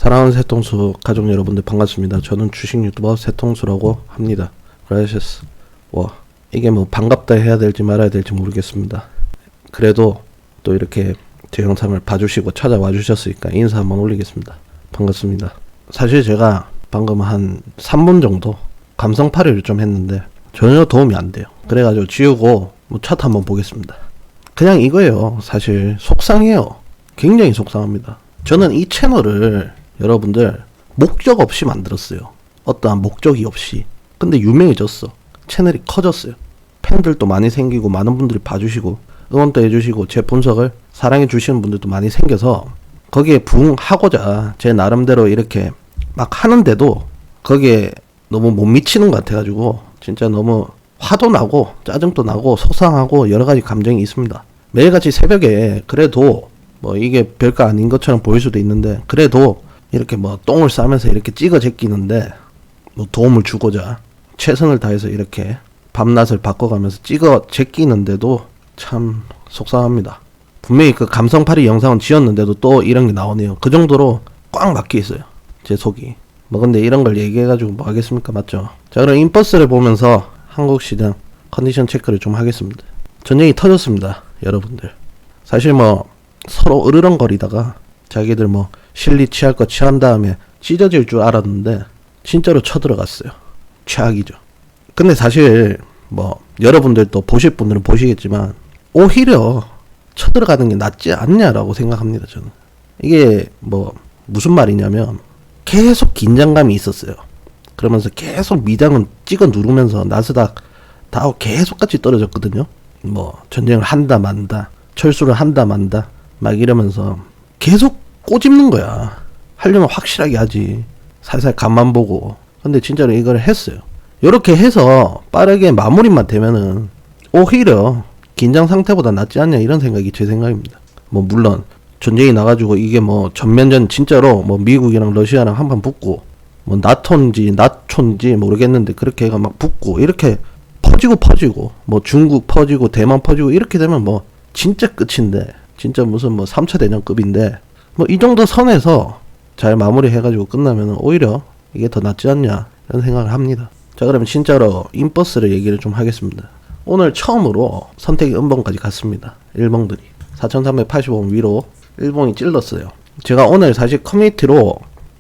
사랑하는 새통수 가족 여러분들 반갑습니다. 저는 주식 유튜버 새통수라고 합니다. 그라시스. 와, 이게 뭐 반갑다 해야 될지 말아야 될지 모르겠습니다. 그래도 또 이렇게 제 영상을 봐주시고 찾아와 주셨으니까 인사 한번 올리겠습니다. 반갑습니다. 사실 제가 방금 한 3분 정도 감성팔이를 좀 했는데 전혀 도움이 안 돼요. 그래가지고 지우고 뭐 차트 한번 보겠습니다. 그냥 이거예요. 사실 속상해요. 굉장히 속상합니다. 저는 이 채널을 여러분들 목적 없이 만들었어요. 어떠한 목적이 없이. 근데 유명해졌어. 채널이 커졌어요. 팬들도 많이 생기고 많은 분들이 봐주시고 응원도 해주시고 제 분석을 사랑해 주시는 분들도 많이 생겨서 거기에 부응하고자 제 나름대로 이렇게 막 하는데도 거기에 너무 못 미치는 것 같아가지고 진짜 너무 화도 나고 짜증도 나고 속상하고 여러가지 감정이 있습니다. 매일같이 새벽에 그래도 뭐 이게 별거 아닌 것처럼 보일 수도 있는데 그래도 이렇게 뭐 똥을 싸면서 이렇게 찍어 제끼는데 뭐 도움을 주고자 최선을 다해서 이렇게 밤낮을 바꿔가면서 찍어 제끼는데도 참 속상합니다. 분명히 그 감성팔이 영상은 지었는데도 또 이런 게 나오네요. 그 정도로 꽉 막혀 있어요. 제 속이. 뭐 근데 이런 걸 얘기해가지고 뭐 하겠습니까? 맞죠? 자, 그럼 인버스를 보면서 한국 시장 컨디션 체크를 좀 하겠습니다. 전쟁이 터졌습니다. 여러분들. 사실 뭐 서로 으르렁거리다가 자기들 뭐 실리 취할 거 취한 다음에 찢어질 줄 알았는데 진짜로 쳐들어갔어요. 최악이죠. 근데 사실 뭐 여러분들도 보실 분들은 보시겠지만 오히려 쳐들어가는 게 낫지 않냐라고 생각합니다. 저는 이게 뭐 무슨 말이냐면 계속 긴장감이 있었어요. 그러면서 계속 미장은 찍어 누르면서 나스닥 다우 계속 같이 떨어졌거든요. 뭐 전쟁을 한다 만다 철수를 한다 만다 막 이러면서 계속 꼬집는 거야. 하려면 확실하게 하지. 살살 간만 보고. 근데 진짜로 이걸 했어요. 요렇게 해서 빠르게 마무리만 되면은 오히려 긴장 상태보다 낫지 않냐 이런 생각이 제 생각입니다. 뭐 물론 전쟁이 나가지고 이게 뭐 전면전 진짜로 뭐 미국이랑 러시아랑 한판 붙고 뭐 나토인지 나초인지 모르겠는데 그렇게 해가 막 붙고 이렇게 퍼지고 뭐 중국 퍼지고 대만 퍼지고 이렇게 되면 뭐 진짜 끝인데 진짜 무슨 뭐 3차 대전급인데 뭐 이 정도 선에서 잘 마무리 해가지고 끝나면 오히려 이게 더 낫지 않냐 이런 생각을 합니다. 자, 그러면 진짜로 인버스를 얘기를 좀 하겠습니다. 오늘 처음으로 선택이 음봉까지 갔습니다. 일봉들이 4385원 위로 일봉이 찔렀어요. 제가 오늘 사실 커뮤니티로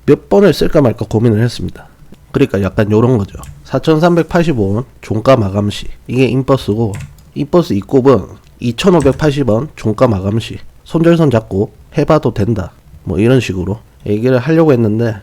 몇 번을 쓸까 말까 고민을 했습니다. 그러니까 약간 요런 거죠. 4385원 종가 마감시 이게 인버스고 인버스 이꼽은 2580원 종가 마감시 손절선 잡고 해봐도 된다 뭐 이런 식으로 얘기를 하려고 했는데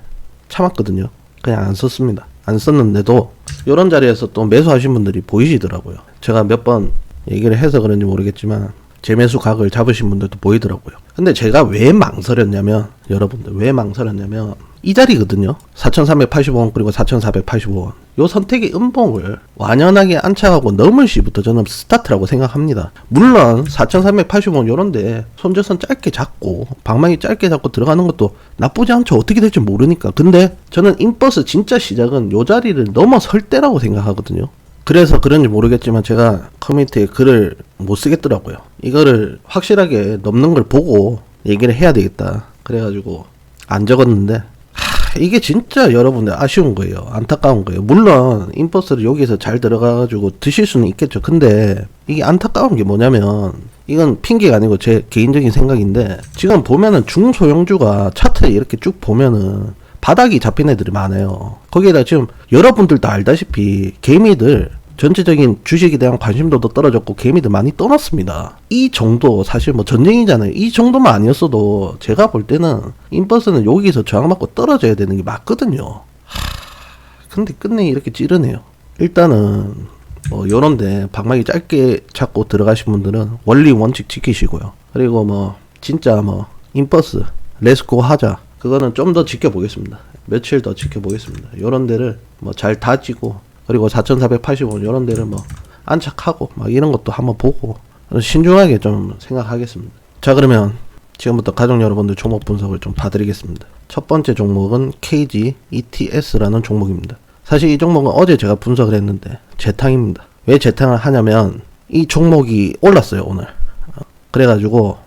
참았거든요. 그냥 안 썼습니다. 안 썼는데도 이런 자리에서 또 매수하신 분들이 보이시더라고요. 제가 몇 번 얘기를 해서 그런지 모르겠지만 제 매수 각을 잡으신 분들도 보이더라고요. 근데 제가 왜 망설였냐면 여러분들 왜 망설였냐면 이 자리거든요. 4385원 그리고 4485원 요 선택의 음봉을 완연하게 안착하고 넘을 시부터 저는 스타트라고 생각합니다. 물론 4385원 요런데 손절선 짧게 잡고 방망이 짧게 잡고 들어가는 것도 나쁘지 않죠. 어떻게 될지 모르니까. 근데 저는 인버스 진짜 시작은 요 자리를 넘어설 때라고 생각하거든요. 그래서 그런지 모르겠지만 제가 커뮤니티에 글을 못 쓰겠더라고요. 이거를 확실하게 넘는 걸 보고 얘기를 해야 되겠다. 그래가지고 안 적었는데 이게 진짜 여러분들 아쉬운 거예요. 안타까운 거예요. 물론 인버스를 여기서 잘 들어가가지고 드실 수는 있겠죠. 근데 이게 안타까운 게 뭐냐면 이건 핑계가 아니고 제 개인적인 생각인데 지금 보면은 중소형주가 차트에 이렇게 쭉 보면은 바닥이 잡힌 애들이 많아요. 거기에다 지금 여러분들도 알다시피 개미들 전체적인 주식에 대한 관심도도 떨어졌고 개미들 많이 떠났습니다. 이 정도 사실 뭐 전쟁이잖아요. 이 정도만 아니었어도 제가 볼 때는 인버스는 여기서 저항받고 떨어져야 되는 게 맞거든요. 근데 끝내 이렇게 찌르네요. 일단은 뭐 요런데 방망이 짧게 잡고 들어가신 분들은 원리 원칙 지키시고요. 그리고 뭐 진짜 뭐 인버스 렛츠고 하자 그거는 좀 더 지켜보겠습니다. 며칠 더 지켜보겠습니다. 요런 데를 뭐 잘 다지고 그리고 4480원 요런 데를 뭐 안착하고 막 이런 것도 한번 보고 신중하게 좀 생각하겠습니다. 자, 그러면 지금부터 가족 여러분들 종목 분석을 좀 봐드리겠습니다. 첫 번째 종목은 KG ETS라는 종목입니다. 사실 이 종목은 어제 제가 분석을 했는데 재탕입니다. 왜 재탕을 하냐면 이 종목이 올랐어요 오늘. 그래가지고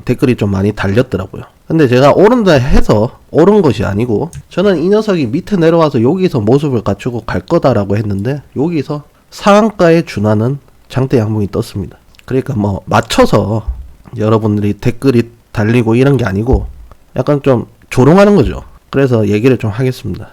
댓글이 좀 많이 달렸더라고요. 근데 제가 오른다 해서 오른 것이 아니고 저는 이 녀석이 밑에 내려와서 여기서 모습을 갖추고 갈 거다라고 했는데 여기서 상한가에 준하는 장대 양봉이 떴습니다. 그러니까 뭐 맞춰서 여러분들이 댓글이 달리고 이런 게 아니고 약간 좀 조롱하는 거죠. 그래서 얘기를 좀 하겠습니다.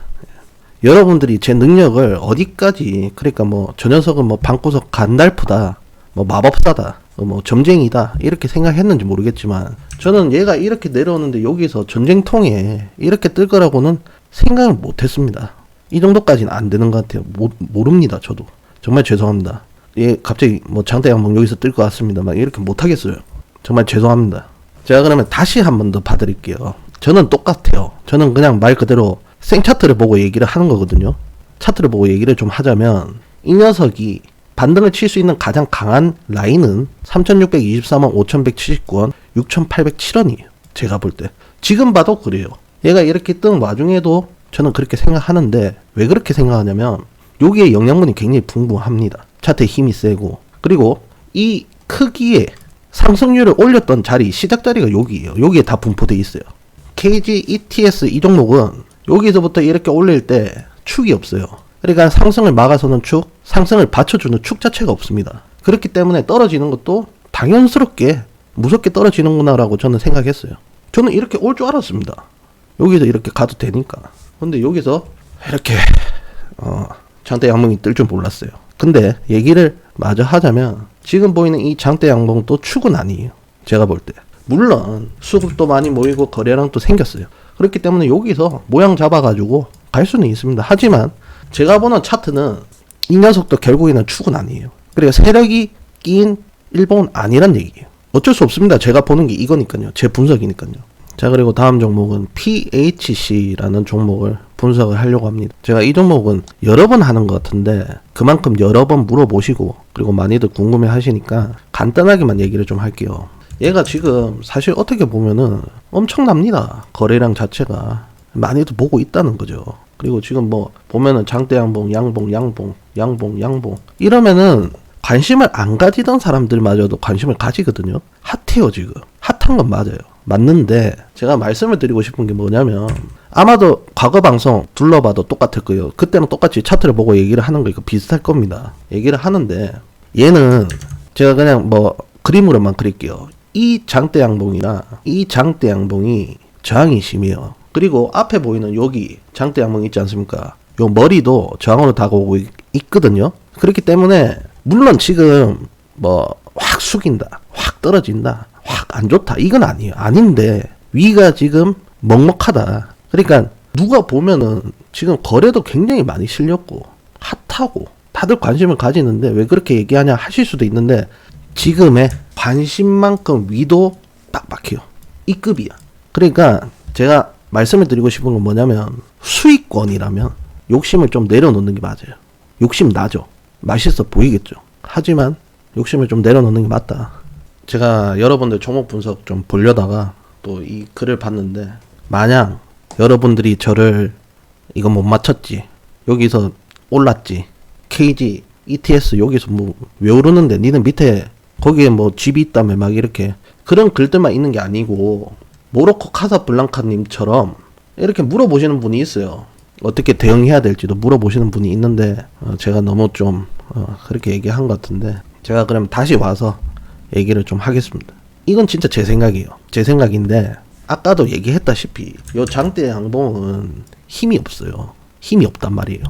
여러분들이 제 능력을 어디까지, 그러니까 뭐 저 녀석은 뭐 방구석 간달프다, 뭐 마법사다, 뭐 점쟁이다 이렇게 생각했는지 모르겠지만 저는 얘가 이렇게 내려오는데 여기서 전쟁통에 이렇게 뜰 거라고는 생각을 못했습니다. 이 정도까지는 안 되는 것 같아요. 모릅니다. 저도 정말 죄송합니다. 얘 갑자기 뭐 장대 양봉 여기서 뜰 것 같습니다 막 이렇게 못하겠어요. 정말 죄송합니다. 제가 그러면 다시 한 번 더 봐드릴게요. 저는 똑같아요. 저는 그냥 말 그대로 생차트를 보고 얘기를 하는 거거든요. 차트를 보고 얘기를 좀 하자면 이 녀석이 반등을 칠 수 있는 가장 강한 라인은 3623원, 5179원, 6807원이에요. 제가 볼 때. 지금 봐도 그래요. 얘가 이렇게 뜬 와중에도 저는 그렇게 생각하는데 왜 그렇게 생각하냐면 여기에 영양분이 굉장히 풍부합니다. 차트에 힘이 세고 그리고 이 크기의 상승률을 올렸던 자리, 시작 자리가 여기예요. 여기에 다 분포되어 있어요. KG ETS 이 종목은 여기서부터 이렇게 올릴 때 축이 없어요. 그러니까 상승을 막아서는 축, 상승을 받쳐주는 축 자체가 없습니다. 그렇기 때문에 떨어지는 것도 당연스럽게 무섭게 떨어지는구나 라고 저는 생각했어요. 저는 이렇게 올 줄 알았습니다. 여기서 이렇게 가도 되니까. 근데 여기서 이렇게 장대 양봉이 뜰 줄 몰랐어요. 근데 얘기를 마저 하자면 지금 보이는 이 장대 양봉도 축은 아니에요. 제가 볼 때. 물론 수급도 많이 모이고 거래량도 생겼어요. 그렇기 때문에 여기서 모양 잡아가지고 갈 수는 있습니다. 하지만 제가 보는 차트는 이 녀석도 결국에는 축은 아니에요. 그리고 세력이 끼인 일봉은 아니란 얘기예요. 어쩔 수 없습니다. 제가 보는 게 이거니까요. 제 분석이니까요. 자, 그리고 다음 종목은 PHC라는 종목을 분석을 하려고 합니다. 제가 이 종목은 여러 번 하는 것 같은데 그만큼 여러 번 물어보시고 그리고 많이들 궁금해 하시니까 간단하게만 얘기를 좀 할게요. 얘가 지금 사실 어떻게 보면은 엄청납니다. 거래량 자체가 많이들 보고 있다는 거죠. 그리고 지금 뭐 보면은 장대 양봉, 양봉 이러면은 관심을 안 가지던 사람들마저도 관심을 가지거든요. 핫해요. 지금 핫한 건 맞아요. 맞는데 제가 말씀을 드리고 싶은 게 뭐냐면 아마도 과거 방송 둘러봐도 똑같을 거예요. 그때는 똑같이 차트를 보고 얘기를 하는 거 이거 비슷할 겁니다. 얘기를 하는데 얘는 제가 그냥 뭐 그림으로만 그릴게요. 이 장대 양봉이나 이 장대 양봉이 저항이 심해요. 그리고 앞에 보이는 여기 장대 양봉 있지 않습니까? 요 머리도 저항으로 다가오고 있거든요. 그렇기 때문에 물론 지금 뭐 확 숙인다, 확 떨어진다, 확 안 좋다 이건 아니에요. 아닌데 위가 지금 먹먹하다. 그러니까 누가 보면은 지금 거래도 굉장히 많이 실렸고 핫하고 다들 관심을 가지는데 왜 그렇게 얘기하냐 하실 수도 있는데 지금의 관심만큼 위도 빡빡해요. 이 급이야. 그러니까 제가 말씀을 드리고 싶은 건 뭐냐면 수익권이라면 욕심을 좀 내려놓는 게 맞아요. 욕심 나죠. 맛있어 보이겠죠. 하지만 욕심을 좀 내려놓는 게 맞다. 제가 여러분들 종목 분석 좀 보려다가 또 이 글을 봤는데 마냥 여러분들이 저를 이거 못 맞췄지, 여기서 올랐지, KG, ETS 여기서 뭐 왜 오르는데 니는 밑에 거기에 뭐 집이 있다며 막 이렇게 그런 글들만 있는 게 아니고 모로코 카사블랑카님처럼 이렇게 물어보시는 분이 있어요. 어떻게 대응해야 될지도 물어보시는 분이 있는데 제가 너무 좀 그렇게 얘기한 것 같은데 제가 그럼 다시 와서 얘기를 좀 하겠습니다. 이건 진짜 제 생각이에요. 제 생각인데 아까도 얘기했다시피 요 장대 양봉은 힘이 없어요. 힘이 없단 말이에요.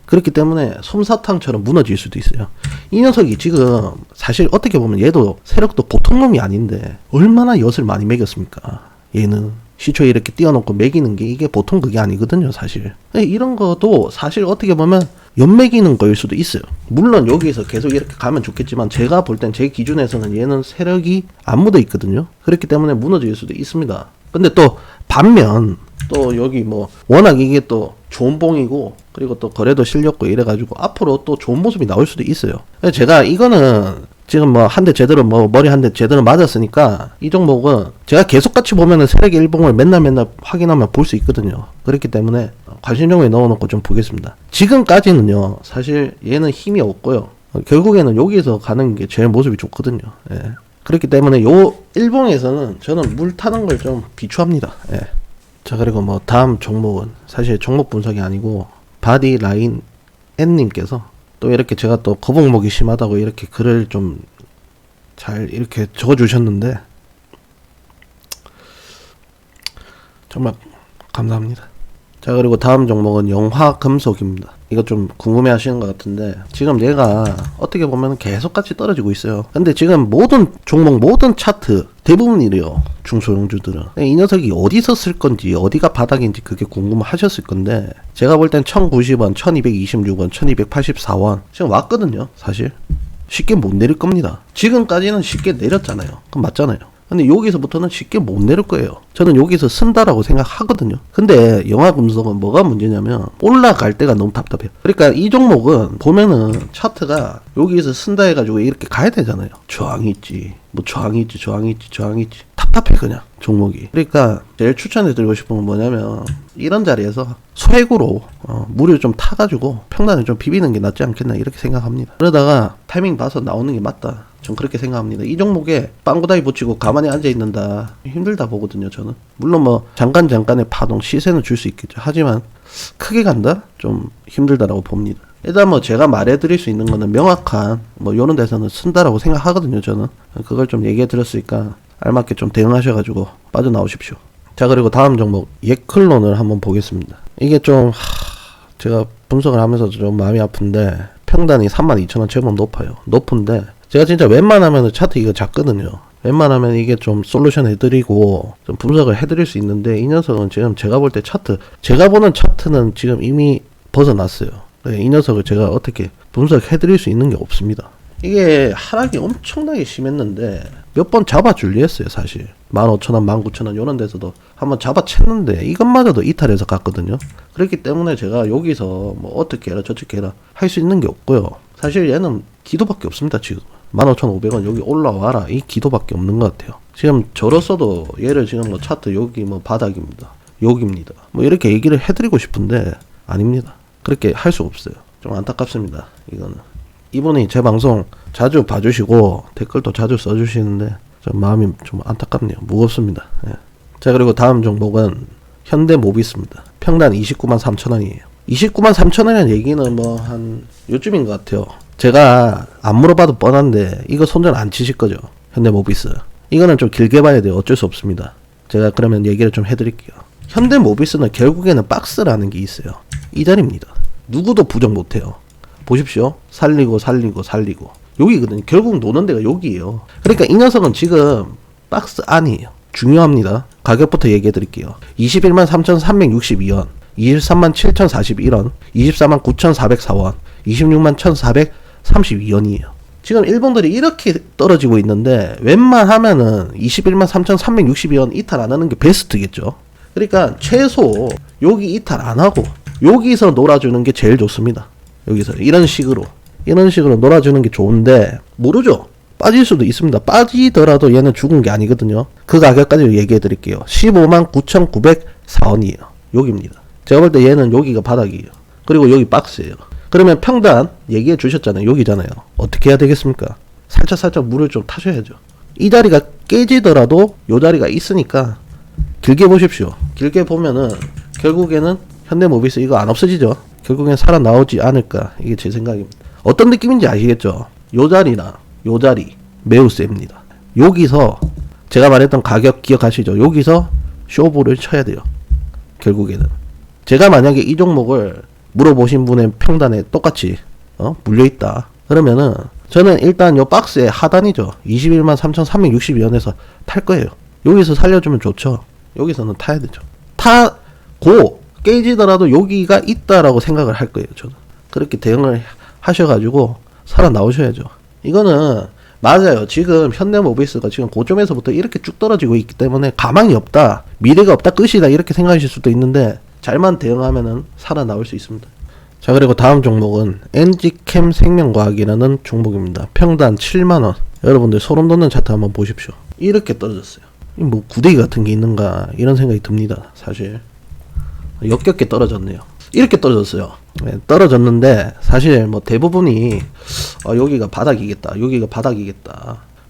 그렇기 때문에 솜사탕처럼 무너질 수도 있어요. 이 녀석이 지금 사실 어떻게 보면 얘도 세력도 보통 놈이 아닌데 얼마나 엿을 많이 먹였습니까? 얘는 시초에 이렇게 띄워놓고 먹이는 게 이게 보통 그게 아니거든요. 사실 이런 것도 사실 어떻게 보면 엿먹이는 거일 수도 있어요. 물론 여기서 계속 이렇게 가면 좋겠지만 제가 볼 땐 제 기준에서는 얘는 세력이 안 묻어 있거든요. 그렇기 때문에 무너질 수도 있습니다. 근데 또 반면 또 여기 뭐 워낙 이게 또 좋은 봉이고 그리고 또 거래도 실렸고 이래가지고 앞으로 또 좋은 모습이 나올 수도 있어요. 제가 이거는 지금 뭐 한 대 제대로 뭐 머리 한 대 제대로 맞았으니까 이 종목은 제가 계속 같이 보면은 세력의 일봉을 맨날 확인하면 볼 수 있거든요. 그렇기 때문에 관심 종목에 넣어놓고 좀 보겠습니다. 지금까지는요 사실 얘는 힘이 없고요. 결국에는 여기서 가는 게 제일 모습이 좋거든요. 예. 그렇기 때문에 요 일봉에서는 저는 물 타는 걸 좀 비추합니다. 예. 자, 그리고 뭐 다음 종목은 사실 종목 분석이 아니고 바디라인 N님께서 또 이렇게 제가 또 거북목이 심하다고 이렇게 글을 좀 잘 이렇게 적어주셨는데 정말 감사합니다. 자, 그리고 다음 종목은 영화금속입니다. 이거 좀 궁금해 하시는 것 같은데 지금 얘가 어떻게 보면 계속 같이 떨어지고 있어요. 근데 지금 모든 종목 모든 차트 대부분 이래요. 중소형주들은. 이 녀석이 어디서 쓸 건지 어디가 바닥인지 그게 궁금하셨을 건데 제가 볼 땐 1090원 1226원 1284원 지금 왔거든요. 사실 쉽게 못 내릴 겁니다. 지금까지는 쉽게 내렸잖아요. 그럼 맞잖아요. 근데 여기서부터는 쉽게 못 내릴 거예요. 저는 여기서 쓴다라고 생각하거든요. 근데 영화금속은 뭐가 문제냐면 올라갈 때가 너무 답답해요. 그러니까 이 종목은 보면은 차트가 여기서 쓴다 해가지고 이렇게 가야 되잖아요. 저항이 있지, 뭐 저항이 있지, 저항이 있지, 저항이 있지. 답답해 그냥 종목이. 그러니까 제일 추천해드리고 싶은 건 뭐냐면 이런 자리에서 소액으로 물을 좀 타가지고 평단을 좀 비비는 게 낫지 않겠나 이렇게 생각합니다. 그러다가 타이밍 봐서 나오는 게 맞다. 전 그렇게 생각합니다. 이 종목에 빵구다이 붙이고 가만히 앉아있는다 힘들다 보거든요. 저는 물론 뭐 잠깐의 파동 시세는 줄 수 있겠죠. 하지만 크게 간다? 좀 힘들다라고 봅니다. 일단 뭐 제가 말해드릴 수 있는 거는 명확한 뭐 요런 데서는 쓴다라고 생각하거든요. 저는 그걸 좀 얘기해 드렸으니까 알맞게 좀 대응하셔가지고 빠져나오십시오. 자, 그리고 다음 종목 예클론을 한번 보겠습니다. 이게 좀 제가 분석을 하면서 좀 마음이 아픈데 평단이 32,000원 제법 높은데 제가 진짜 웬만하면 차트 이거 작거든요. 웬만하면 이게 좀 솔루션 해드리고 좀 분석을 해드릴 수 있는데 이 녀석은 지금 제가 볼 때 제가 보는 차트는 지금 이미 벗어났어요. 네, 이 녀석을 제가 어떻게 분석해드릴 수 있는 게 없습니다. 이게 하락이 엄청나게 심했는데 몇 번 잡아줄리했어요. 사실 15,000원 19,000원 이런 데서도 한번 잡아챘는데 이것마저도 이탈해서 갔거든요. 그렇기 때문에 제가 여기서 뭐 어떻게 해라 저렇게 해라 할 수 있는 게 없고요. 사실 얘는 기도밖에 없습니다. 지금 15,500원 여기 올라와라 이 기도밖에 없는 것 같아요. 지금 저로서도 얘를 지금 뭐 차트 여기 뭐 바닥입니다, 여기입니다 뭐 이렇게 얘기를 해드리고 싶은데 아닙니다. 그렇게 할 수 없어요. 좀 안타깝습니다. 이거는 이분이 제 방송 자주 봐주시고 댓글도 자주 써주시는데 좀 마음이 좀 안타깝네요. 무겁습니다. 예. 자, 그리고 다음 종목은 현대모비스입니다. 평단 293,000원이에요 293,000원이라는 얘기는 뭐 한 요쯤인 것 같아요. 제가 안 물어봐도 뻔한데 이거 손절 안 치실 거죠? 현대모비스 이거는 좀 길게 봐야 돼요. 어쩔 수 없습니다. 제가 그러면 얘기를 좀 해드릴게요. 현대모비스는 결국에는 박스라는 게 있어요. 이 자리입니다. 누구도 부정 못해요. 보십시오. 살리고 여기거든요. 결국 노는 데가 여기에요. 그러니까 이 녀석은 지금 박스 안이에요. 중요합니다. 가격부터 얘기해 드릴게요. 213,362원 237,041원 249,404원 261,432원이에요. 지금 일본들이 이렇게 떨어지고 있는데 웬만하면은 213,362원 이탈 안 하는 게 베스트겠죠. 그러니까 최소 여기 이탈 안 하고 여기서 놀아주는 게 제일 좋습니다. 여기서 이런 식으로 놀아주는 게 좋은데 모르죠. 빠질 수도 있습니다. 빠지더라도 얘는 죽은 게 아니거든요. 그 가격까지 얘기해 드릴게요. 159,904원이에요 여기입니다. 제가 볼 때 얘는 여기가 바닥이에요. 그리고 여기 박스예요. 그러면 평단 얘기해 주셨잖아요. 여기잖아요. 어떻게 해야 되겠습니까? 살짝 물을 좀 타셔야죠. 이 자리가 깨지더라도 요 자리가 있으니까 길게 보십시오. 길게 보면은 결국에는 현대모비스 이거 안 없어지죠. 결국엔 살아나오지 않을까. 이게 제 생각입니다. 어떤 느낌인지 아시겠죠? 요 자리나 요 자리 매우 셉니다. 여기서 제가 말했던 가격 기억하시죠? 여기서 쇼부를 쳐야 돼요. 결국에는 제가 만약에 이 종목을 물어보신 분의 평단에 똑같이 물려있다 그러면은 저는 일단 요 박스의 하단이죠. 213,362원에서 탈 거예요. 여기서 살려주면 좋죠. 여기서는 타야 되죠. 타고 깨지더라도 여기가 있다라고 생각을 할 거예요. 저는 그렇게 대응을 하셔가지고 살아나오셔야죠. 이거는 맞아요. 지금 현대모비스가 지금 고점에서부터 이렇게 쭉 떨어지고 있기 때문에 가망이 없다, 미래가 없다, 끝이다 이렇게 생각하실 수도 있는데 잘만 대응하면은 살아나올 수 있습니다. 자, 그리고 다음 종목은 NG캠 생명과학이라는 종목입니다. 평단 7만원. 여러분들 소름 돋는 차트 한번 보십시오. 이렇게 떨어졌어요. 뭐 구데기 같은 게 있는가 이런 생각이 듭니다. 사실 역겹게 떨어졌네요. 이렇게 떨어졌어요. 네, 떨어졌는데 사실 뭐 대부분이 여기가 바닥이겠다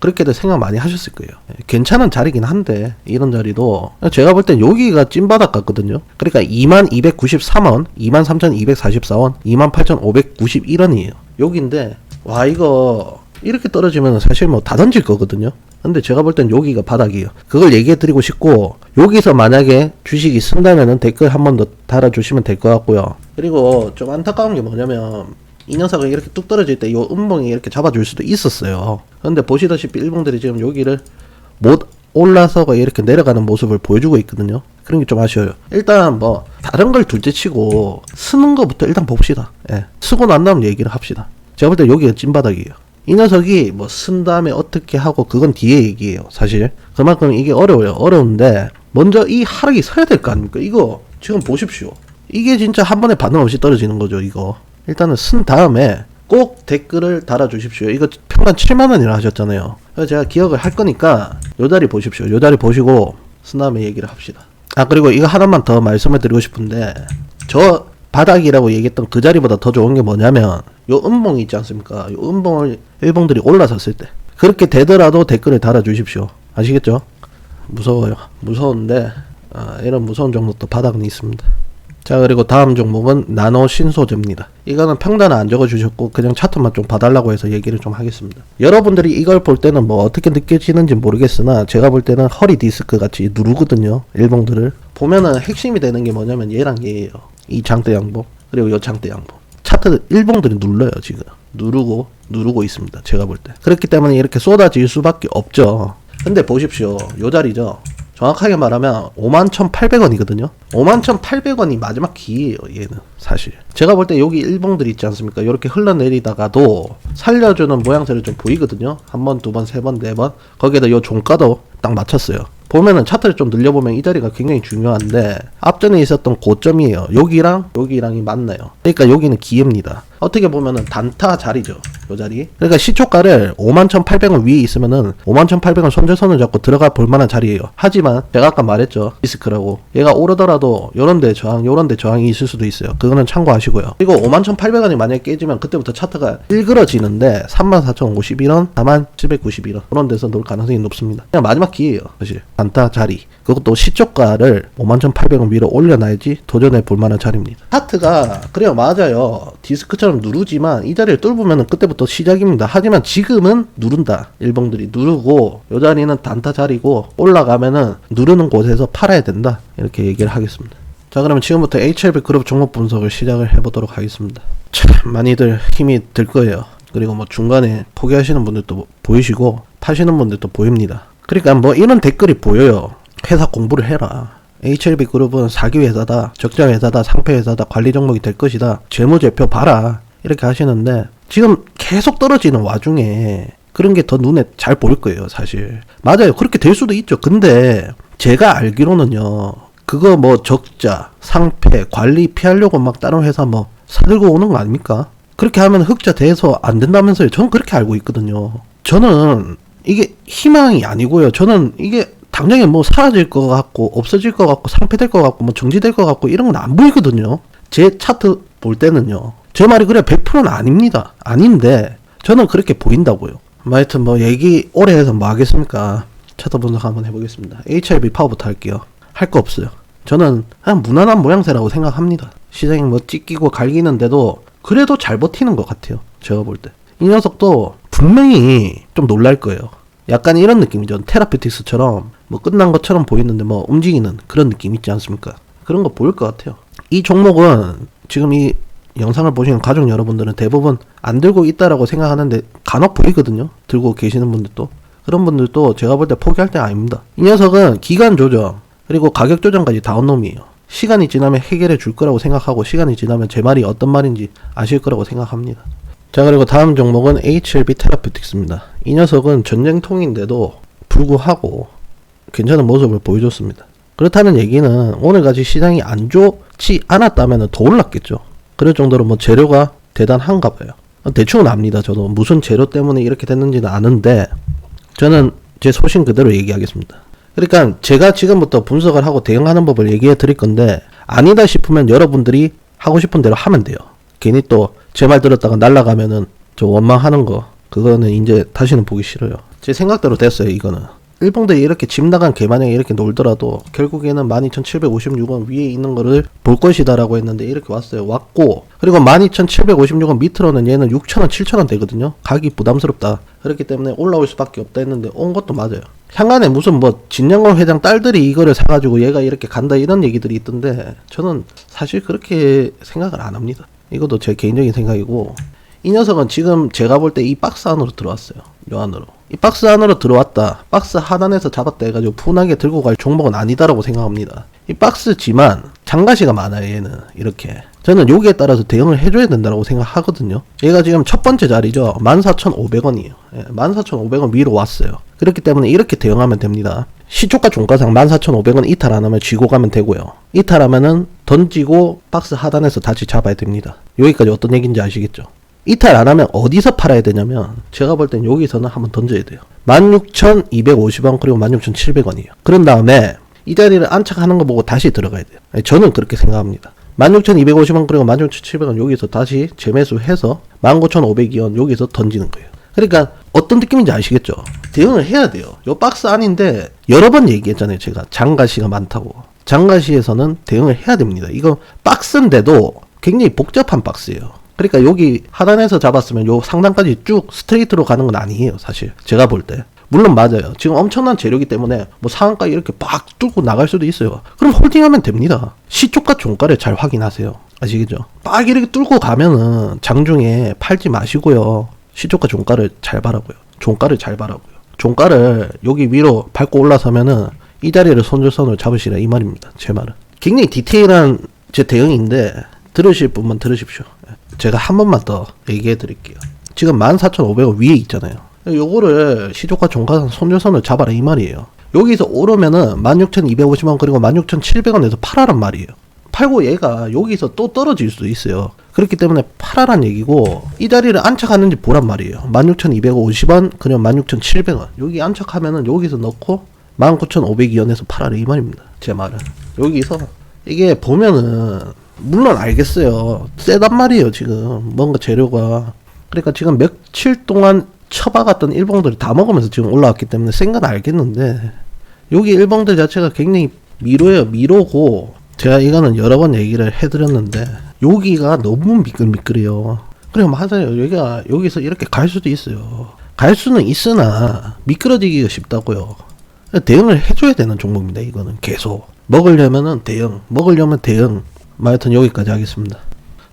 그렇게들 생각 많이 하셨을 거예요. 괜찮은 자리긴 한데 이런 자리도 제가 볼 땐 여기가 찐바닥 같거든요. 그러니까 2293원, 23,244원, 28,591원이에요. 여기인데 와 이거 이렇게 떨어지면 사실 뭐 다 던질 거거든요. 근데 제가 볼 땐 여기가 바닥이에요. 그걸 얘기해 드리고 싶고, 여기서 만약에 주식이 쓴다면은 댓글 한 번 더 달아주시면 될 것 같고요. 그리고 좀 안타까운 게 뭐냐면 이 녀석이 이렇게 뚝 떨어질 때 이 음봉이 이렇게 잡아줄 수도 있었어요. 근데 보시다시피 일봉들이 지금 여기를 못 올라서가 이렇게 내려가는 모습을 보여주고 있거든요. 그런 게 좀 아쉬워요. 일단 뭐 다른 걸 둘째치고 쓰는 거부터 일단 봅시다. 예. 쓰고 난 다음 얘기를 합시다. 제가 볼 때 여기가 찐바닥이에요. 이 녀석이 뭐 쓴 다음에 어떻게 하고 그건 뒤에 얘기예요. 사실 그만큼 이게 어려워요. 어려운데 먼저 이 하락이 서야 될 거 아닙니까? 이거 지금 보십시오. 이게 진짜 한 번에 반응 없이 떨어지는 거죠. 이거 일단은 쓴 다음에 꼭 댓글을 달아주십시오. 이거 평단 7만원이라 하셨잖아요. 그래서 제가 기억을 할 거니까 요 자리 보십시오. 요 자리 보시고 쓴 다음에 얘기를 합시다. 아 그리고 이거 하나만 더 말씀을 드리고 싶은데, 저 바닥이라고 얘기했던 그 자리보다 더 좋은 게 뭐냐면 요 음봉이 있지 않습니까? 요 음봉을 일봉들이 올라섰을 때 그렇게 되더라도 댓글을 달아주십시오. 아시겠죠? 무서워요. 무서운데 이런 무서운 종목도 바닥은 있습니다. 자 그리고 다음 종목은 나노 신소재입니다. 이거는 평단을 안 적어주셨고 그냥 차트만 좀 봐달라고 해서 얘기를 좀 하겠습니다. 여러분들이 이걸 볼 때는 뭐 어떻게 느껴지는지 모르겠으나 제가 볼 때는 허리 디스크 같이 누르거든요. 일봉들을 보면은 핵심이 되는 게 뭐냐면 얘랑 얘예요. 이 장대 양봉 그리고 요 장대 양봉, 차트 일봉들이 눌러요. 지금 누르고 있습니다. 제가 볼 때. 그렇기 때문에 이렇게 쏟아질 수밖에 없죠. 근데 보십시오. 요 자리죠. 정확하게 말하면 51,800원이거든요. 51,800원이 마지막 기회예요. 얘는 사실 제가 볼 때 여기 일봉들 있지 않습니까? 이렇게 흘러내리다가도 살려주는 모양새를 좀 보이거든요. 한 번, 두 번, 세 번, 네 번. 거기에다 요 종가도 딱 맞췄어요. 보면은 차트를 좀 늘려보면 이 자리가 굉장히 중요한데 앞전에 있었던 고점이에요. 여기랑이 맞나요? 그러니까 여기는 기회입니다. 어떻게 보면은 단타 자리죠. 요 자리. 그러니까 시초가를 51,800원 위에 있으면은 51,800원 손절선을 잡고 들어가 볼 만한 자리예요. 하지만 제가 아까 말했죠. 리스크라고. 얘가 오르더라도 요런데 저항이 있을 수도 있어요. 그거는 참고하시고요. 그리고 51,800원이 만약에 깨지면 그때부터 차트가 일그러지는데 34,051원, 4791원 그런 데서 놀 가능성이 높습니다. 그냥 마지막 기회예요. 사실 단타 자리. 그것도 시초가를 51,800원 위로 올려놔야지 도전해 볼 만한 자리입니다. 차트가 그래요. 맞아요. 디스크처럼 누르지만 이 자리를 뚫으면 그때부터 시작입니다. 하지만 지금은 누른다. 일봉들이 누르고 이 자리는 단타 자리고 올라가면은 누르는 곳에서 팔아야 된다. 이렇게 얘기를 하겠습니다. 자 그러면 지금부터 HLB 그룹 종목 분석을 시작을 해보도록 하겠습니다. 참 많이들 힘이 들 거예요. 그리고 뭐 중간에 포기하시는 분들도 보이시고 파시는 분들도 보입니다. 그러니까 뭐 이런 댓글이 보여요. 회사 공부를 해라. HLB 그룹은 사기 회사다, 적자 회사다, 상패 회사다, 관리 종목이 될 것이다, 재무제표 봐라 이렇게 하시는데 지금 계속 떨어지는 와중에 그런 게 더 눈에 잘 보일 거예요. 사실 맞아요. 그렇게 될 수도 있죠. 근데 제가 알기로는요, 그거 뭐 적자, 상패, 관리 피하려고 막 다른 회사 뭐 사들고 오는 거 아닙니까? 그렇게 하면 흑자 돼서 안 된다면서요. 저는 그렇게 알고 있거든요. 저는 이게 희망이 아니고요. 저는 이게 당장에 뭐 사라질 것 같고 없어질 것 같고 상폐될 것 같고 뭐 정지될 것 같고 이런 건 안 보이거든요. 제 차트 볼 때는요. 제 말이 그래 100%는 아닙니다. 아닌데 저는 그렇게 보인다고요. 하여튼 뭐 얘기 오래 해서 뭐 하겠습니까? 차트 분석 한번 해보겠습니다. HLB 파워부터 할게요. 할 거 없어요. 저는 그냥 무난한 모양새라고 생각합니다. 시장이 뭐 찢기고 갈기는데도 그래도 잘 버티는 것 같아요. 제가 볼 때. 이 녀석도 분명히 좀 놀랄 거예요. 약간 이런 느낌이죠. 테라피틱스처럼 뭐 끝난 것처럼 보이는데 뭐 움직이는 그런 느낌 있지 않습니까? 그런 거 보일 것 같아요. 이 종목은 지금 이 영상을 보시는 가족 여러분들은 대부분 안 들고 있다라고 생각하는데 간혹 보이거든요. 들고 계시는 분들도. 그런 분들도 제가 볼 때 포기할 때 아닙니다. 이 녀석은 기간 조정 그리고 가격 조정까지 다 온 놈이에요. 시간이 지나면 해결해 줄 거라고 생각하고 시간이 지나면 제 말이 어떤 말인지 아실 거라고 생각합니다. 자 그리고 다음 종목은 HLB 테라피틱스입니다. 이 녀석은 전쟁통인데도 불구하고 괜찮은 모습을 보여줬습니다. 그렇다는 얘기는 오늘같이 시장이 안 좋지 않았다면 더 올랐겠죠. 그럴 정도로 뭐 재료가 대단한가 봐요. 대충은 압니다. 저도 무슨 재료 때문에 이렇게 됐는지는 아는데 저는 제 소신 그대로 얘기하겠습니다. 그러니까 제가 지금부터 분석을 하고 대응하는 법을 얘기해 드릴 건데 아니다 싶으면 여러분들이 하고 싶은 대로 하면 돼요. 괜히 또 제 말 들었다가 날아가면은 저 원망하는 거 그거는 이제 다시는 보기 싫어요. 제 생각대로 됐어요. 이거는 일봉들이 이렇게 집 나간 개마냥 이렇게 놀더라도 결국에는 12,756원 위에 있는 거를 볼 것이다 라고 했는데 이렇게 왔어요. 왔고, 그리고 12,756원 밑으로는 얘는 6,000원 7,000원 되거든요. 가기 부담스럽다, 그렇기 때문에 올라올 수밖에 없다 했는데 온 것도 맞아요. 향안에 무슨 뭐 진영걸 회장 딸들이 이거를 사가지고 얘가 이렇게 간다 이런 얘기들이 있던데 저는 사실 그렇게 생각을 안 합니다. 이것도 제 개인적인 생각이고, 이 녀석은 지금 제가 볼 때 이 박스 안으로 들어왔어요. 요 안으로. 이 박스 안으로 들어왔다, 박스 하단에서 잡았다 해가지고 푼하게 들고 갈 종목은 아니다라고 생각합니다. 이 박스지만 장가시가 많아요. 얘는 이렇게 저는 여기에 따라서 대응을 해줘야 된다고 생각하거든요. 얘가 지금 첫 번째 자리죠. 14,500원이에요 14,500원 위로 왔어요. 그렇기 때문에 이렇게 대응하면 됩니다. 시초가 종가상 14,500원 이탈 안 하면 쥐고 가면 되고요. 이탈하면은 던지고 박스 하단에서 다시 잡아야 됩니다. 여기까지 어떤 얘기인지 아시겠죠? 이탈 안 하면 어디서 팔아야 되냐면 제가 볼 땐 여기서는 한번 던져야 돼요. 16,250원 그리고 16,700원이에요. 그런 다음에 이 자리를 안착하는 거 보고 다시 들어가야 돼요. 저는 그렇게 생각합니다. 16,250원 그리고 16,700원 여기서 다시 재매수해서 19,502원 여기서 던지는 거예요. 그러니까 어떤 느낌인지 아시겠죠? 대응을 해야 돼요. 요 박스 안인데 여러 번 얘기했잖아요. 제가 장가시가 많다고. 장가시에서는 대응을 해야 됩니다. 이거 박스인데도 굉장히 복잡한 박스예요. 그러니까 여기 하단에서 잡았으면 요 상단까지 쭉 스트레이트로 가는 건 아니에요. 사실 제가 볼 때. 물론 맞아요. 지금 엄청난 재료기 때문에 뭐 상한가 이렇게 막 뚫고 나갈 수도 있어요. 그럼 홀딩하면 됩니다. 시초가 종가를 잘 확인하세요. 아시겠죠? 막 이렇게 뚫고 가면은 장중에 팔지 마시고요. 시초가 종가를 잘 바라고요. 종가를 잘 바라고요. 종가를 여기 위로 밟고 올라서면은 이 자리를 손절선을 잡으시라 이 말입니다. 제 말은. 굉장히 디테일한 제 대응인데 들으실 분만 들으십시오. 제가 한 번만 더 얘기해 드릴게요. 지금 14,500원 위에 있잖아요. 요거를 시초가 종가상 손절선을 잡아라 이 말이에요. 여기서 오르면은 16,250원 그리고 16,700원에서 팔아란 말이에요. 팔고 얘가 여기서 또 떨어질 수도 있어요. 그렇기 때문에 팔아란 얘기고, 이 자리를 안착하는지 보란 말이에요. 16,250원 그리고 16,700원 여기 안착하면은 여기서 넣고 19,502원에서 팔아라 이 말입니다. 제 말은. 여기서 이게 보면은 물론 알겠어요. 세단 말이에요. 지금 뭔가 재료가. 그러니까 지금 며칠 동안 쳐박았던 일봉들이 다 먹으면서 지금 올라왔기 때문에 센 건 알겠는데, 여기 일봉들 자체가 굉장히 미로예요. 미로고, 제가 이거는 여러 번 얘기를 해드렸는데 여기가 너무 미끌미끌해요. 그리고 맞아요. 여기가 여기서 이렇게 갈 수도 있어요. 갈 수는 있으나 미끄러지기가 쉽다고요. 대응을 해줘야 되는 종목입니다. 이거는 계속 먹으려면은 대응, 먹으려면 대응. 하여튼 여기까지 하겠습니다.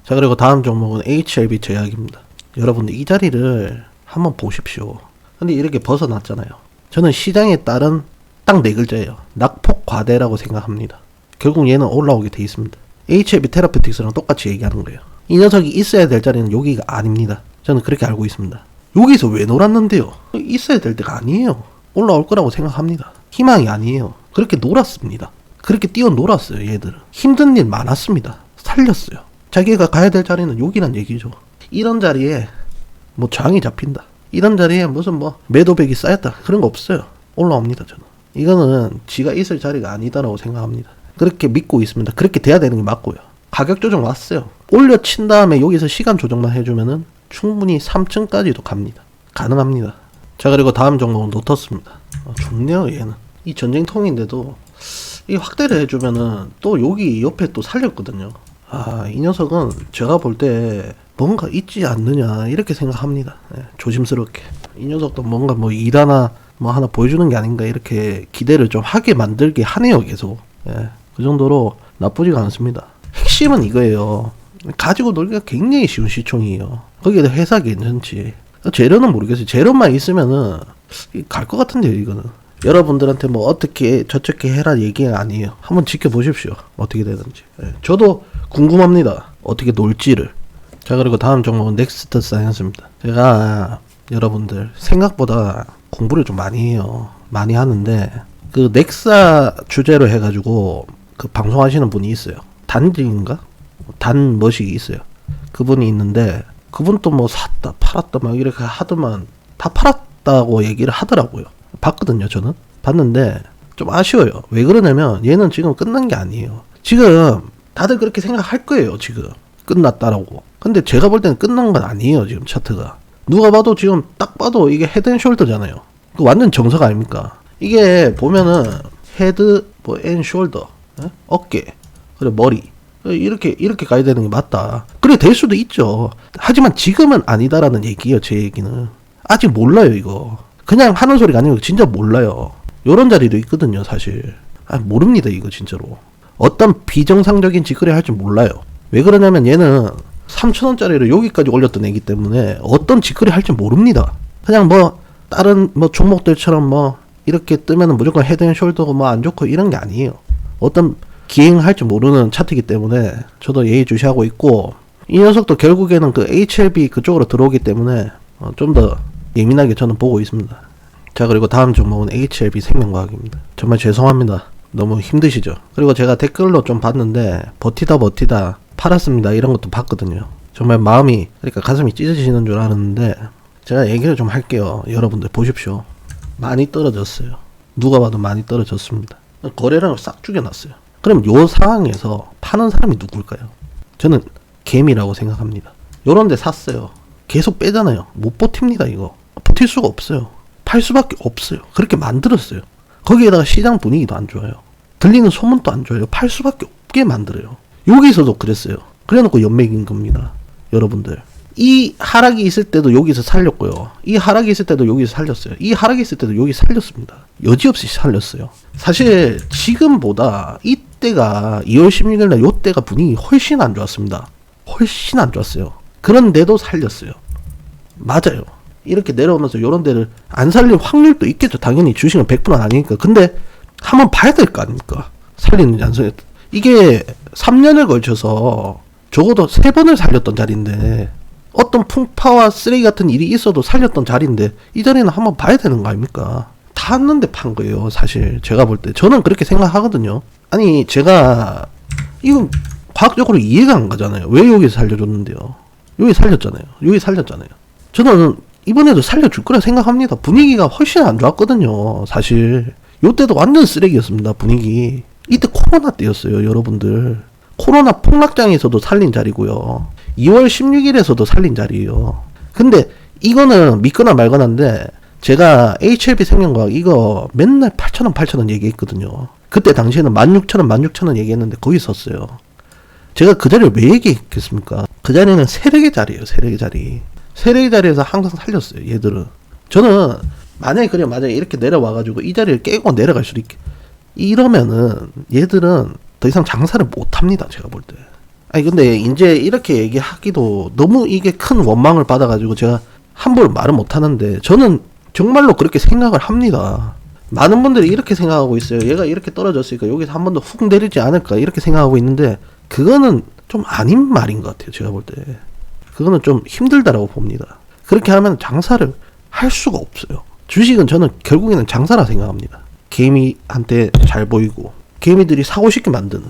자, 그리고 다음 종목은 HLB 제약입니다. 여러분들 이 자리를 한번 보십시오. 근데 이렇게 벗어났잖아요. 저는 시장에 따른 딱 네 글자예요. 낙폭 과대라고 생각합니다. 결국 얘는 올라오게 돼 있습니다. HLB 테라피틱스랑 똑같이 얘기하는 거예요. 이 녀석이 있어야 될 자리는 여기가 아닙니다. 저는 그렇게 알고 있습니다. 여기서 왜 놀았는데요? 있어야 될 때가 아니에요. 올라올 거라고 생각합니다. 희망이 아니에요. 그렇게 놀았습니다. 그렇게 뛰어놀았어요. 얘들은 힘든 일 많았습니다. 살렸어요. 자기가 가야 될 자리는 여기란 얘기죠. 이런 자리에 뭐 장이 잡힌다, 이런 자리에 무슨 뭐 매도백이 쌓였다, 그런 거 없어요. 올라옵니다. 저는 이거는 지가 있을 자리가 아니다라고 생각합니다. 그렇게 믿고 있습니다. 그렇게 돼야 되는 게 맞고요. 가격 조정 왔어요. 올려 친 다음에 여기서 시간 조정만 해주면은 충분히 3층까지도 갑니다. 가능합니다. 자, 그리고 다음 종목은 노터스입니다. 좋네요. 얘는 이 전쟁통인데도 이 확대를 해주면은 또 여기 옆에 또 살렸거든요. 이 녀석은 제가 볼 때 뭔가 있지 않느냐 이렇게 생각합니다. 조심스럽게. 이 녀석도 뭔가 뭐 일 하나 뭐 하나 보여주는 게 아닌가 이렇게 기대를 좀 하게 만들게 하네요. 계속. 그 정도로 나쁘지가 않습니다. 핵심은 이거예요. 가지고 놀기가 굉장히 쉬운 시총이에요. 거기에다 회사 괜찮지. 재료는 모르겠어요. 재료만 있으면은 갈 것 같은데요. 이거는 여러분들한테 뭐 어떻게 저렇게 해라 얘기가 아니에요. 한번 지켜보십시오. 어떻게 되는지. 저도 궁금합니다. 어떻게 놀지를. 자, 그리고 다음 종목은 넥스트 사이언스입니다. 제가 여러분들 생각보다 공부를 좀 많이 해요. 많이 하는데 그 넥사 주제로 해가지고 그 방송하시는 분이 있어요. 단지인가? 단 머식이 있어요. 그분이 있는데 그분도 뭐 샀다 팔았다 막 이렇게 하더만 다 팔았다고 얘기를 하더라고요. 봤거든요. 저는 봤는데 좀 아쉬워요. 왜 그러냐면 얘는 지금 끝난 게 아니에요. 지금 다들 그렇게 생각할 거예요. 지금 끝났다라고. 근데 제가 볼 때는 끝난 건 아니에요. 지금 차트가 누가 봐도 지금 딱 봐도 이게 헤드앤숄더잖아요. 그 완전 정석 아닙니까? 이게 보면은 헤드 앤 숄더, 어깨, 그리고 머리 이렇게 가야 되는 게 맞다. 그래 될 수도 있죠. 하지만 지금은 아니다라는 얘기예요. 제 얘기는 아직 몰라요. 이거 그냥 하는 소리가 아니고 진짜 몰라요. 요런 자리도 있거든요. 사실 모릅니다. 이거 진짜로 어떤 비정상적인 짓거리 할지 몰라요. 왜 그러냐면 얘는 3,000원짜리를 여기까지 올렸던 애기 때문에 어떤 짓거리 할지 모릅니다. 그냥 다른 종목들처럼 이렇게 뜨면은 무조건 헤드앤숄더가 안 좋고 이런 게 아니에요. 어떤 기행할 줄 모르는 차트이기 때문에 저도 예의주시하고 있고, 이 녀석도 결국에는 그 HLB 그쪽으로 들어오기 때문에 좀 더 예민하게 저는 보고 있습니다. 자, 그리고 다음 종목은 HLB 생명과학입니다. 정말 죄송합니다. 너무 힘드시죠? 그리고 제가 댓글로 좀 봤는데 버티다 팔았습니다 이런 것도 봤거든요. 정말 마음이, 그러니까 가슴이 찢어지시는 줄 알았는데 제가 얘기를 좀 할게요. 여러분들 보십시오. 많이 떨어졌어요. 누가 봐도 많이 떨어졌습니다. 거래량을 싹 죽여놨어요. 그럼 요 상황에서 파는 사람이 누굴까요? 저는 개미라고 생각합니다. 요런 데 샀어요. 계속 빼잖아요. 못 버팁니다. 이거 버틸 수가 없어요. 팔 수밖에 없어요. 그렇게 만들었어요. 거기에다가 시장 분위기도 안 좋아요. 들리는 소문도 안 좋아요. 팔 수밖에 없게 만들어요. 여기서도 그랬어요. 그래놓고 연맥인 겁니다. 여러분들, 이 하락이 있을 때도 여기서 살렸고요. 이 하락이 있을 때도 여기서 살렸어요. 이 하락이 있을 때도 여기 살렸습니다. 여지없이 살렸어요. 사실 지금보다 이때가 2월 16일날 요때가 분위기 훨씬 안 좋았습니다. 훨씬 안 좋았어요. 그런데도 살렸어요. 맞아요. 이렇게 내려오면서 요런 데를 안 살릴 확률도 있겠죠. 당연히 주식은 100%는 아니니까. 근데 한번 봐야 될 거 아닙니까? 살리는지 안 살렸다. 이게 3년을 걸쳐서 적어도 3번을 살렸던 자리인데, 어떤 풍파와 쓰레기 같은 일이 있어도 살렸던 자리인데, 이 자리는 한번 봐야 되는 거 아닙니까? 탔는데 판 거예요. 사실 제가 볼 때 저는 그렇게 생각하거든요. 아니, 제가 이건 과학적으로 이해가 안 가잖아요. 왜 여기서 살려줬는데요? 여기 살렸잖아요. 여기 살렸잖아요. 저는 이번에도 살려줄 거라 생각합니다. 분위기가 훨씬 안 좋았거든요. 사실 요때도 완전 쓰레기였습니다. 분위기. 이때 코로나 때였어요. 여러분들, 코로나 폭락장에서도 살린 자리고요. 2월 16일에서도 살린 자리예요. 근데 이거는 믿거나 말거나인데, 제가 HLB 생명과학 이거 맨날 8,000원 얘기했거든요. 그때 당시에는 16,000원 얘기했는데 거기 있었어요. 제가 그 자리를 왜 얘기했겠습니까? 그 자리는 세력의 자리예요. 세력의 자리. 세력의 자리에서 항상 살렸어요. 얘들은. 저는 만약에 이렇게 내려와가지고 이 자리를 깨고 내려갈 수도 있게, 이러면은 얘들은 더 이상 장사를 못합니다. 제가 볼 때. 아니 근데 이제 이렇게 얘기하기도 너무 이게 큰 원망을 받아가지고 제가 함부로 말은 못하는데, 저는 정말로 그렇게 생각을 합니다. 많은 분들이 이렇게 생각하고 있어요. 얘가 이렇게 떨어졌으니까 여기서 한 번 더 훅 내리지 않을까 이렇게 생각하고 있는데, 그거는 좀 아닌 말인 것 같아요. 제가 볼 때 그거는 좀 힘들다라고 봅니다. 그렇게 하면 장사를 할 수가 없어요. 주식은 저는 결국에는 장사라 생각합니다. 개미한테 잘 보이고 개미들이 사고 싶게 만드는,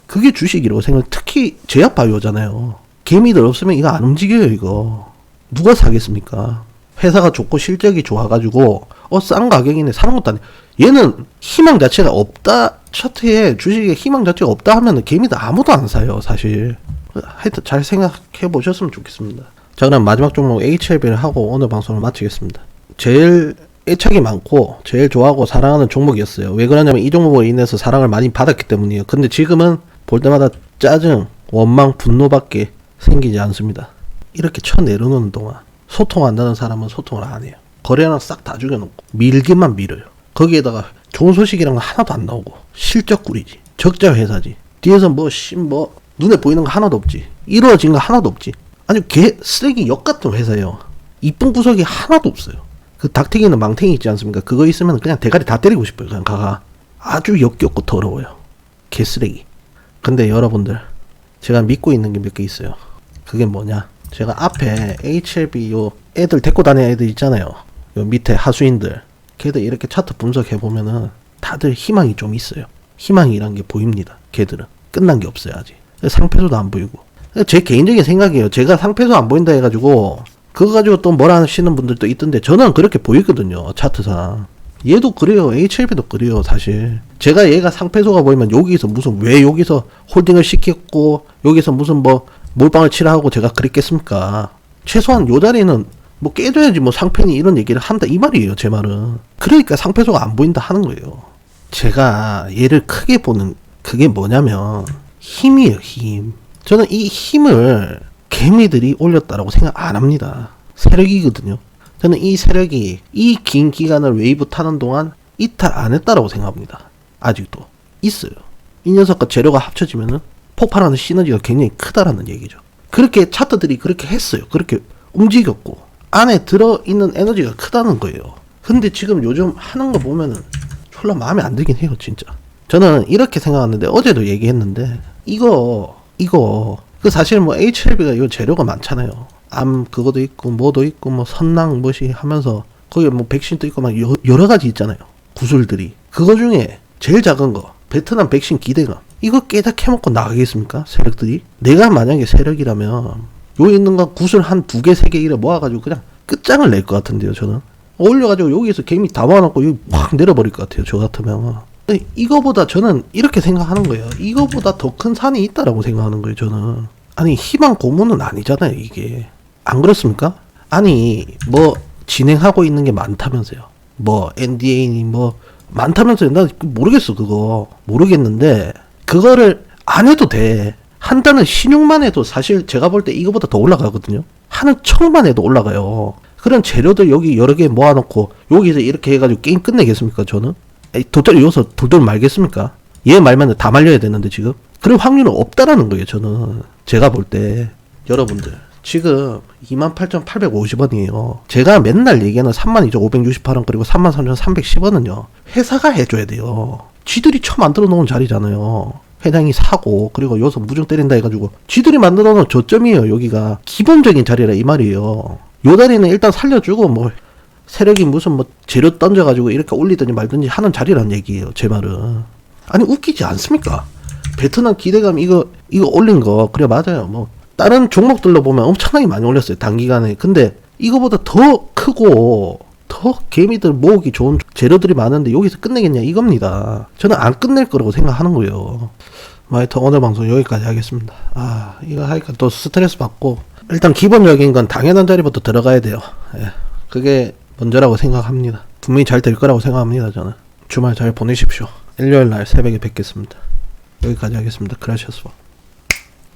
그게 주식이라고 생각. 특히 제약바이오잖아요. 개미들 없으면 이거 안 움직여요. 이거 누가 사겠습니까? 회사가 좋고 실적이 좋아가지고 싼 가격이네 사는 것도 아니에요. 얘는 희망 자체가 없다. 차트에 주식에 희망 자체가 없다 하면 개미들 아무도 안 사요. 사실 하여튼 잘 생각해 보셨으면 좋겠습니다. 자, 그럼 마지막 종목 HLB를 하고 오늘 방송을 마치겠습니다. 제일 애착이 많고 제일 좋아하고 사랑하는 종목이었어요. 왜 그러냐면 이 종목으로 인해서 사랑을 많이 받았기 때문이에요. 근데 지금은 볼 때마다 짜증, 원망, 분노밖에 생기지 않습니다. 이렇게 쳐내려놓는 동안 소통한다는 사람은 소통을 안 해요. 거래량 싹 다 죽여놓고 밀기만 밀어요. 거기에다가 좋은 소식이란 거 하나도 안 나오고 실적꿀이지, 적자 회사지, 뒤에서 뭐 눈에 보이는 거 하나도 없지, 이루어진 거 하나도 없지. 아니 쓰레기 역 같은 회사예요. 이쁜 구석이 하나도 없어요. 그 닭튀기는 망탱이 있지 않습니까? 그거 있으면 그냥 대가리 다 때리고 싶어요. 그냥 가가. 아주 역겹고 더러워요. 개쓰레기. 근데 여러분들, 제가 믿고 있는 게 몇 개 있어요. 그게 뭐냐, 제가 앞에 HLB 요 애들 데리고 다니는 애들 있잖아요. 요 밑에 하수인들, 걔들 이렇게 차트 분석해 보면은 다들 희망이 좀 있어요. 희망이란 게 보입니다. 걔들은 끝난 게 없어요. 아직 상패소도 안 보이고. 제 개인적인 생각이에요. 제가 상패소 안 보인다 해가지고 그거 가지고 또 뭐라 하시는 분들도 있던데, 저는 그렇게 보이거든요. 차트상. 얘도 그래요. HLB도 그래요. 사실 제가 얘가 상패소가 보이면 여기서 무슨, 왜 여기서 홀딩을 시켰고 여기서 무슨 몰빵을 치라 하고 제가 그랬겠습니까? 최소한 요 자리는 뭐 깨줘야지 뭐 상패니 이런 얘기를 한다 이 말이에요 제 말은. 그러니까 상패소가 안 보인다 하는 거예요. 제가 얘를 크게 보는 그게 뭐냐면 힘이에요 힘. 저는 이 힘을 개미들이 올렸다라고 생각 안 합니다. 세력이거든요. 저는 이 세력이 이 긴 기간을 웨이브 타는 동안 이탈 안 했다라고 생각합니다. 아직도 있어요. 이 녀석과 재료가 합쳐지면은 폭발하는 시너지가 굉장히 크다라는 얘기죠. 그렇게 차트들이 그렇게 했어요. 그렇게 움직였고 안에 들어있는 에너지가 크다는 거예요. 근데 지금 요즘 하는 거 보면은 졸라 마음에 안 들긴 해요 진짜. 저는 이렇게 생각하는데 어제도 얘기했는데 이거 그 사실 뭐 HLB가 이거 재료가 많잖아요. 암 그거도 있고 뭐도 있고 뭐 선낭 뭐시 하면서 거기 뭐 백신도 있고 막 여러 가지 있잖아요. 구슬들이. 그거 중에 제일 작은 거 베트남 백신 기대감 이거 깨다 캐먹고 나가겠습니까? 세력들이? 내가 만약에 세력이라면 여기 있는 거 구슬 한 2개 3개 이래 모아가지고 그냥 끝장을 낼 것 같은데요 저는. 올려가지고 여기서 개미 다 모아놓고 여기 확 내려버릴 것 같아요 저 같으면. 이거보다 저는 이렇게 생각하는 거예요. 이거보다 더 큰 산이 있다라고 생각하는 거예요 저는. 아니 희망 고문은 아니잖아요 이게. 안 그렇습니까? 아니 뭐 진행하고 있는 게 많다면서요. 뭐 NDA니 뭐 많다면서요. 나 모르겠어 그거. 모르겠는데 그거를 안 해도 돼. 한다는 신용만 해도 사실 제가 볼 때 이거보다 더 올라가거든요. 하는 척만 해도 올라가요. 그런 재료들 여기 여러 개 모아놓고 여기서 이렇게 해가지고 게임 끝내겠습니까 저는? 돗자리 여기서 돌돌 말겠습니까? 얘 말면 다 말려야 되는데 지금? 그럴 확률은 없다라는 거예요 저는. 제가 볼 때. 여러분들 지금 28,850원이에요. 제가 맨날 얘기하는 32,568원 그리고 33,310원은요. 회사가 해줘야 돼요. 쥐들이 만들어 놓은 자리잖아요. 회장이 사고 그리고 여기서 무중 때린다 해가지고 쥐들이 만들어 놓은 저점이에요. 여기가 기본적인 자리라 이 말이에요. 요 다리는 일단 살려주고 뭐 세력이 무슨 뭐 재료 던져가지고 이렇게 올리든지 말든지 하는 자리란 얘기예요 제 말은. 아니 웃기지 않습니까? 베트남 기대감 이거 올린 거 그래 맞아요. 뭐 다른 종목들로 보면 엄청나게 많이 올렸어요 단기간에. 근데 이거보다 더 크고 더 개미들 모으기 좋은 재료들이 많은데 여기서 끝내겠냐 이겁니다. 저는 안 끝낼 거라고 생각하는 거예요. 뭐 하여튼 오늘 방송 여기까지 하겠습니다. 이거 하니까 또 스트레스 받고 일단 기본적인 건 당연한 자리부터 들어가야 돼요. 예, 그게 먼저라고 생각합니다. 분명히 잘 될 거라고 생각합니다 저는. 주말 잘 보내십시오. 일요일날 새벽에 뵙겠습니다. 여기까지 하겠습니다. 그라시아스.